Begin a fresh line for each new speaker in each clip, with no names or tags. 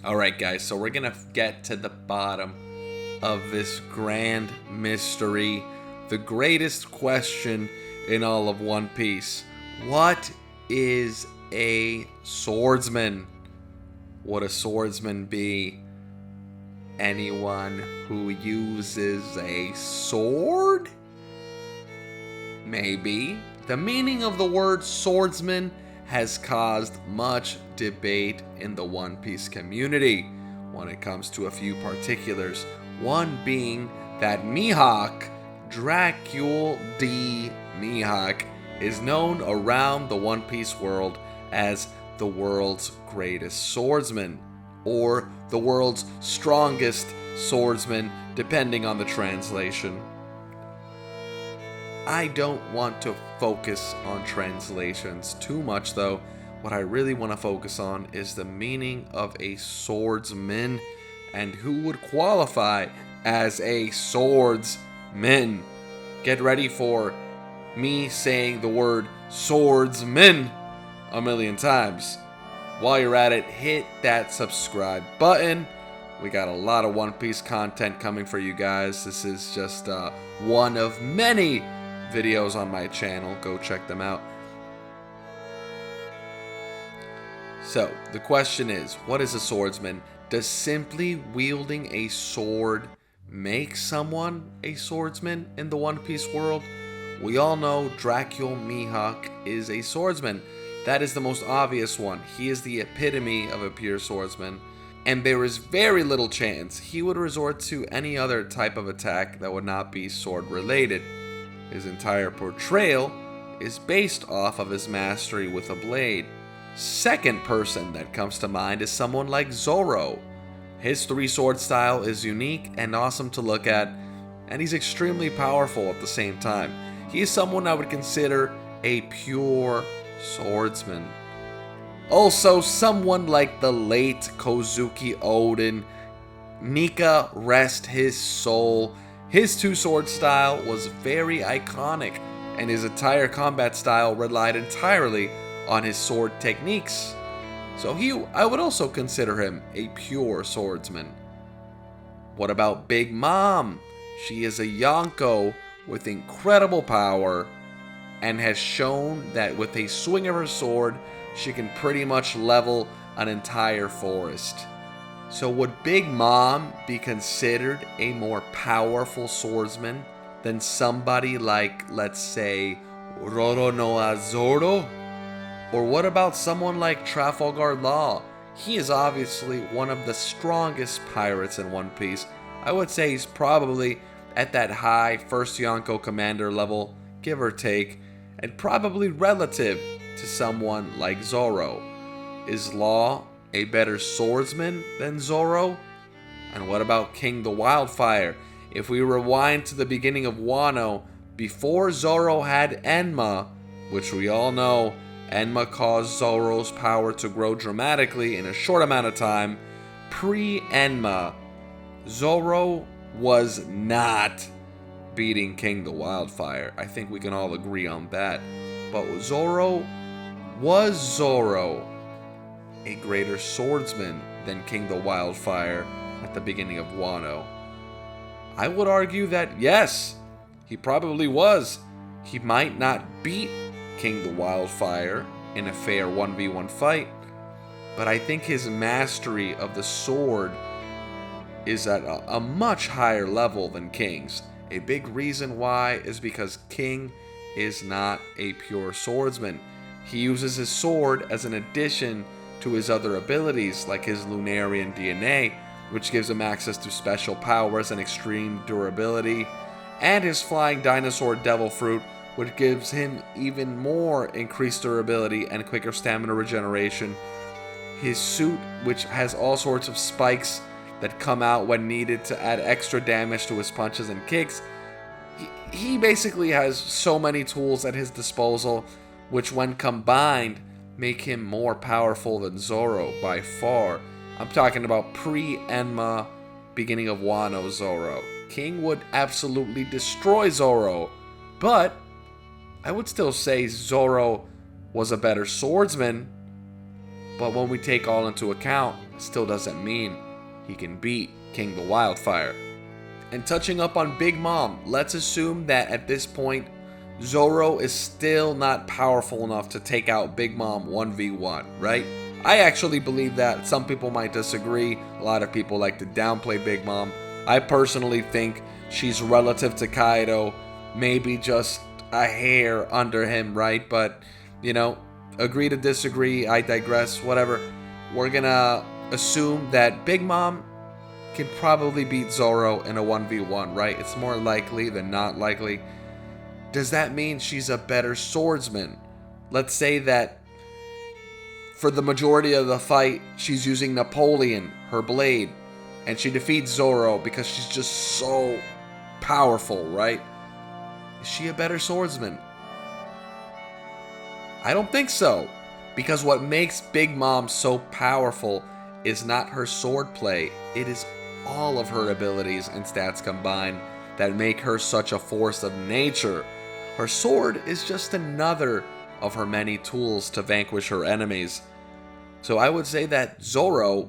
Alright guys, so we're gonna get to the bottom of this grand mystery, the greatest question in all of One Piece. What is a swordsman? Would a swordsman be anyone who uses a sword? Maybe. The meaning of the word swordsman has caused much debate in the One Piece community when it comes to a few particulars. One being that Mihawk, Dracul D. Mihawk, is known around the One Piece world as the world's greatest swordsman, or the world's strongest swordsman, depending on the translation. I don't want to focus on translations too much though. What I really want to focus on is the meaning of a swordsman and who would qualify as a swordsman. Get ready for me saying the word swordsman a million times. While you're at it, hit that subscribe button. We got a lot of One Piece content coming for you guys. This is just one of many videos on my channel. Go check them out. So, the question is, what is a swordsman? Does simply wielding a sword make someone a swordsman in the One Piece world? We all know Dracul Mihawk is a swordsman. That is the most obvious one. He is the epitome of a pure swordsman. And there is very little chance he would resort to any other type of attack that would not be sword related. His entire portrayal is based off of his mastery with a blade. Second person that comes to mind is someone like Zoro. His three-sword style is unique and awesome to look at, and he's extremely powerful at the same time. He is someone I would consider a pure swordsman. Also, someone like the late Kozuki Oden. Nika, rest his soul. His two-sword style was very iconic, and his entire combat style relied entirely on his sword techniques. So I would also consider him a pure swordsman. What about Big Mom? She is a Yonko with incredible power and has shown that with a swing of her sword, she can pretty much level an entire forest. So would Big Mom be considered a more powerful swordsman than somebody like, let's say, Roronoa? Or what about someone like Trafalgar Law? He is obviously one of the strongest pirates in One Piece. I would say he's probably at that high first Yonko commander level, give or take, and probably relative to someone like Zoro. Is Law a better swordsman than Zoro? And what about King the Wildfire? If we rewind to the beginning of Wano, before Zoro had Enma, which we all know Enma caused Zoro's power to grow dramatically in a short amount of time, pre-Enma, Zoro was not beating King the Wildfire. I think we can all agree on that. But was Zoro a greater swordsman than King the Wildfire at the beginning of Wano? I would argue that yes, he probably was. He might not beat King the Wildfire in a fair 1v1 fight, but I think his mastery of the sword is at a much higher level than King's. A big reason why is because King is not a pure swordsman. He uses his sword as an addition to his other abilities, like his Lunarian DNA, which gives him access to special powers and extreme durability, and his Flying Dinosaur Devil Fruit, which gives him even more increased durability and quicker stamina regeneration. His suit, which has all sorts of spikes that come out when needed to add extra damage to his punches and kicks. He basically has so many tools at his disposal, which when combined make him more powerful than Zoro by far. I'm talking about pre-Enma, beginning of Wano Zoro. King would absolutely destroy Zoro, but I would still say Zoro was a better swordsman. But when we take all into account, it still doesn't mean he can beat King the Wildfire. And touching up on Big Mom, let's assume that at this point, Zoro is still not powerful enough to take out Big Mom 1v1, right? I actually believe that. Some people might disagree. A lot of people like to downplay Big Mom. I personally think she's relative to Kaido, maybe just a hair under him, right? But, agree to disagree. I digress, whatever. We're gonna assume that Big Mom can probably beat Zoro in a 1v1, right? It's more likely than not likely. Does that mean she's a better swordsman? Let's say that for the majority of the fight, she's using Napoleon, her blade, and she defeats Zoro because she's just so powerful, right? Is she a better swordsman? I don't think so, because what makes Big Mom so powerful is not her swordplay, it is all of her abilities and stats combined that make her such a force of nature. Her sword is just another of her many tools to vanquish her enemies. So I would say that Zoro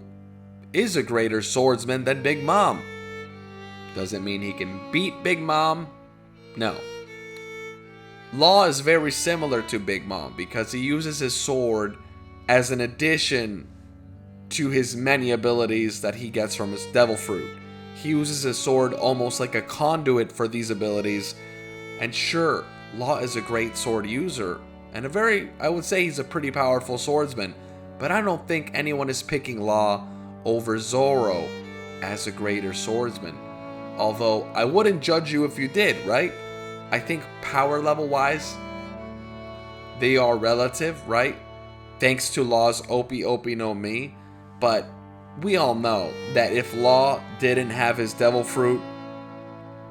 is a greater swordsman than Big Mom. Doesn't mean he can beat Big Mom. No. Law is very similar to Big Mom because he uses his sword as an addition to his many abilities that he gets from his devil fruit. He uses his sword almost like a conduit for these abilities. And sure, Law is a great sword user, and I would say he's a pretty powerful swordsman, but I don't think anyone is picking Law over Zoro as a greater swordsman. Although, I wouldn't judge you if you did, right? I think power level wise, they are relative, right? Thanks to Law's Opie Opie no Mi, but we all know that if Law didn't have his devil fruit,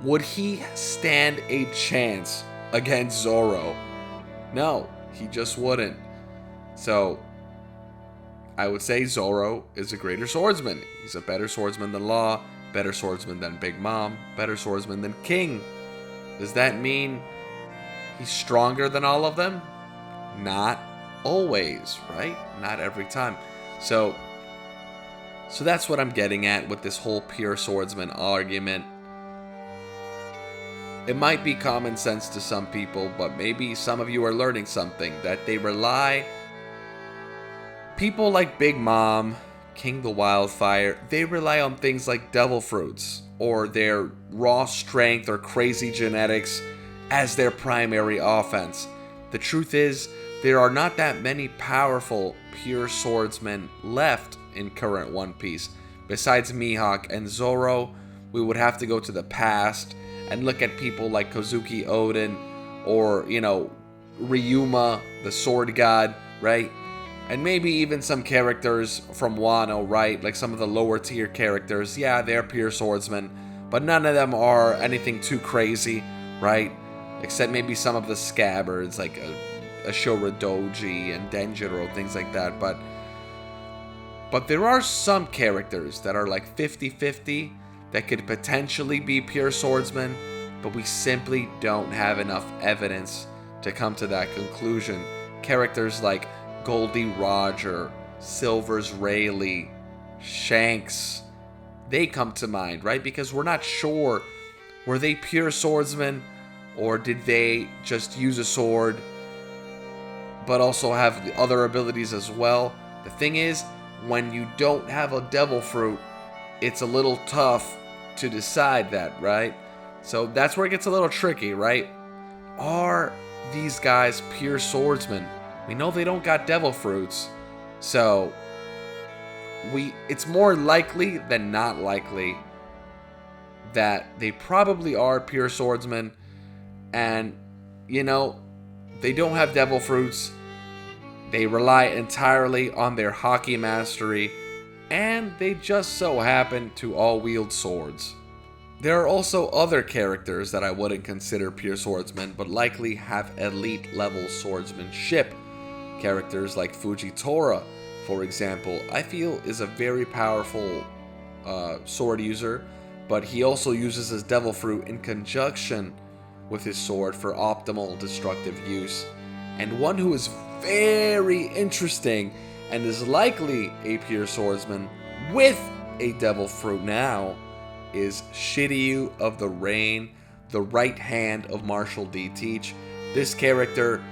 would he stand a chance against Zoro? No, he just wouldn't. So, I would say Zoro is a greater swordsman. He's a better swordsman than Law, better swordsman than Big Mom, better swordsman than King. Does that mean he's stronger than all of them? Not always, right? Not every time. So that's what I'm getting at with this whole pure swordsman argument. It might be common sense to some people, but maybe some of you are learning something, that people like Big Mom, King the Wildfire, they rely on things like devil fruits or their raw strength or crazy genetics as their primary offense. The truth is, there are not that many powerful pure swordsmen left in current One Piece. Besides Mihawk and Zoro, we would have to go to the past and look at people like Kozuki Oden or, Ryuma, the sword god, right? And maybe even some characters from Wano, right? Like some of the lower tier characters. Yeah, they're pure swordsmen, but none of them are anything too crazy, right? Except maybe some of the scabbards, like Ashura Doji and Denjiro, things like that. But there are some characters that are like 50-50 that could potentially be pure swordsmen, but we simply don't have enough evidence to come to that conclusion. Characters like Goldie Roger, Silver's Rayleigh, Shanks, they come to mind, right? Because we're not sure, were they pure swordsmen or did they just use a sword but also have the other abilities as well? The thing is, when you don't have a devil fruit, it's a little tough to decide that, right? So that's where it gets a little tricky, right? Are these guys pure swordsmen? We know they don't got devil fruits, so it's more likely than not likely that they probably are pure swordsmen, and they don't have devil fruits. They rely entirely on their hockey mastery, and they just so happen to all wield swords. There are also other characters that I wouldn't consider pure swordsmen, but likely have elite level swordsmanship. Characters like Fujitora, for example, I feel is a very powerful sword user, but he also uses his devil fruit in conjunction with his sword for optimal destructive use. And one who is very interesting and is likely a pure swordsman with a devil fruit now is Shiryu of the Rain, the right hand of Marshall D. Teach. This character,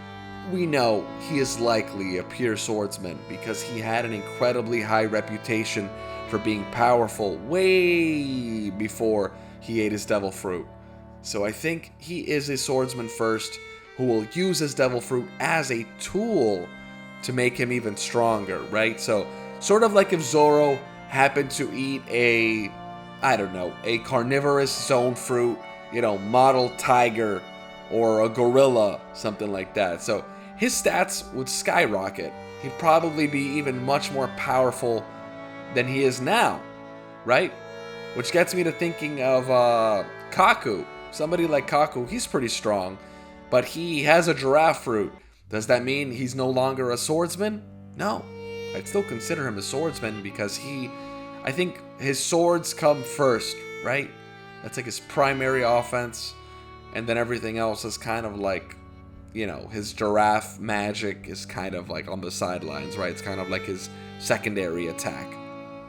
we know he is likely a pure swordsman because he had an incredibly high reputation for being powerful way before he ate his devil fruit. So I think he is a swordsman first who will use his devil fruit as a tool to make him even stronger, right? So sort of like if Zoro happened to eat a carnivorous zone fruit, model tiger or a gorilla, something like that. So his stats would skyrocket. He'd probably be even much more powerful than he is now, right? Which gets me to thinking of Kaku. Somebody like Kaku, he's pretty strong, but he has a giraffe fruit. Does that mean he's no longer a swordsman? No. I'd still consider him a swordsman because I think his swords come first, right? That's like his primary offense, and then everything else is kind of like, his giraffe magic is kind of like on the sidelines, right? It's kind of like his secondary attack.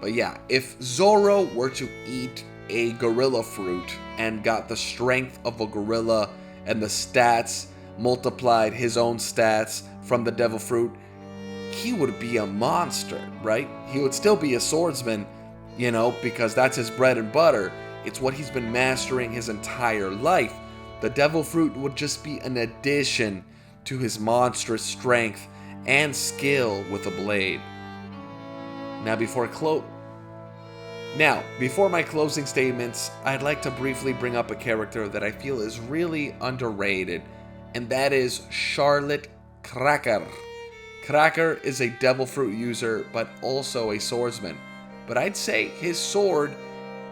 But yeah, if Zoro were to eat a gorilla fruit and got the strength of a gorilla and the stats multiplied his own stats from the devil fruit, he would be a monster, right? He would still be a swordsman, because that's his bread and butter. It's what he's been mastering his entire life. The devil fruit would just be an addition to his monstrous strength and skill with a blade. Now, before my closing statements, I'd like to briefly bring up a character that I feel is really underrated, and that is Charlotte Cracker. Cracker is a devil fruit user, but also a swordsman. But I'd say his sword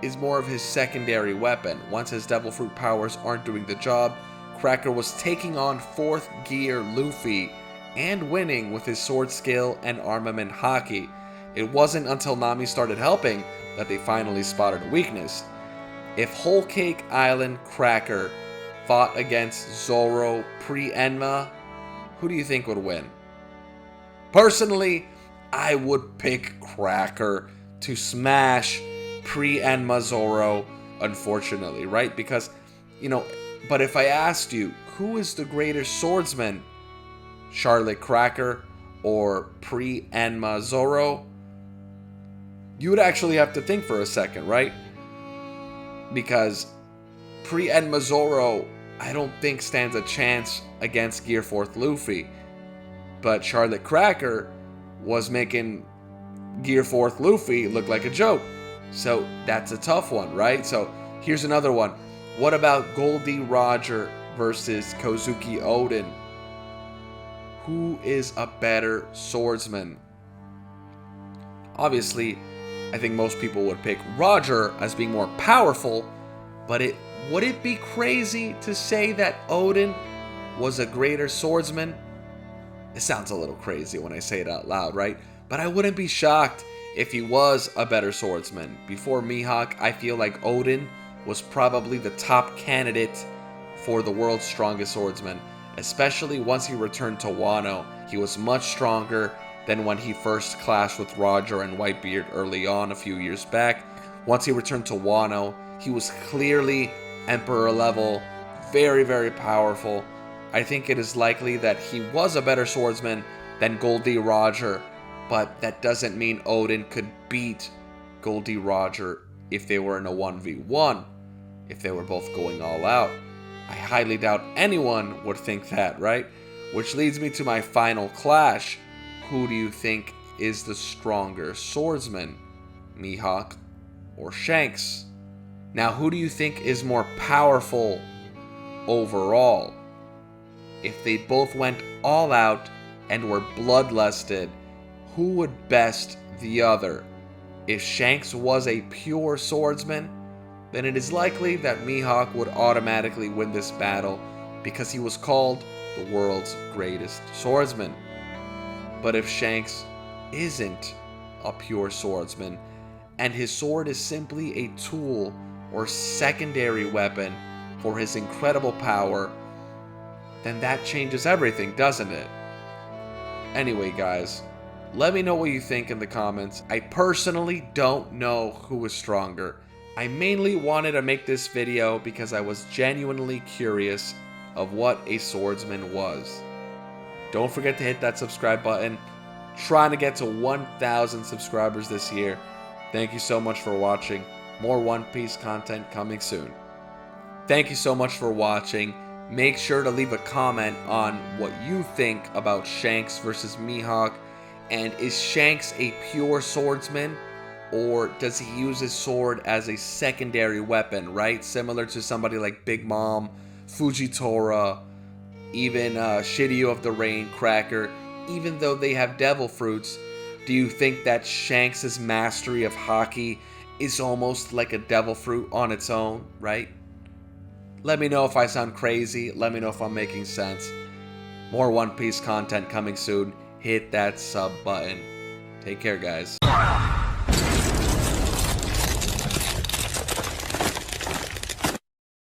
is more of his secondary weapon. Once his devil fruit powers aren't doing the job, Cracker was taking on 4th gear Luffy and winning with his sword skill and armament haki. It wasn't until Nami started helping that they finally spotted a weakness. If Whole Cake Island Cracker fought against Zoro pre-Enma, who do you think would win? Personally, I would pick Cracker to smash pre-Enma Zoro, unfortunately, right? Because, but if I asked you, who is the greater swordsman, Charlotte Cracker or pre-Enma Zoro, you would actually have to think for a second, right? Because pre-Enma Zoro, I don't think stands a chance against Gear 4th Luffy. But Charlotte Cracker was making Gear 4th Luffy look like a joke. So that's a tough one, right? So here's another one. What about Goldie Roger versus Kozuki Odin? Who is a better swordsman? Obviously, I think most people would pick Roger as being more powerful, but would it be crazy to say that Odin was a greater swordsman? It sounds a little crazy when I say it out loud, right? But I wouldn't be shocked if he was a better swordsman. Before Mihawk, I feel like Odin was probably the top candidate for the world's strongest swordsman, especially once he returned to Wano. He was much stronger than when he first clashed with Roger and Whitebeard early on a few years back. Once he returned to Wano, he was clearly Emperor level, very, very powerful. I think it is likely that he was a better swordsman than Goldie Roger, but that doesn't mean Odin could beat Goldie Roger if they were in a 1v1, if they were both going all out. I highly doubt anyone would think that, right? Which leads me to my final clash. Who do you think is the stronger swordsman, Mihawk or Shanks? Now, who do you think is more powerful overall? If they both went all out and were bloodlusted, who would best the other? If Shanks was a pure swordsman, then it is likely that Mihawk would automatically win this battle because he was called the world's greatest swordsman. But if Shanks isn't a pure swordsman, and his sword is simply a tool or secondary weapon for his incredible power, then that changes everything, doesn't it? Anyway, guys, Let me know what you think in the comments. I personally don't know who is stronger. I mainly wanted to make this video because I was genuinely curious of what a swordsman was. Don't forget to hit that subscribe button. Trying to get to 1,000 subscribers this year. Thank you so much for watching. More One Piece content coming soon. Thank you so much for watching. Make sure to leave a comment on what you think about Shanks versus Mihawk. And is Shanks a pure swordsman, or does he use his sword as a secondary weapon, right? Similar to somebody like Big Mom, Fujitora, even Shiryu of the Rain, Cracker. Even though they have devil fruits, do you think that Shanks' mastery of Haki is almost like a devil fruit on its own, right? Let me know if I sound crazy. Let me know if I'm making sense. More One Piece content coming soon. Hit that sub button. Take care, guys.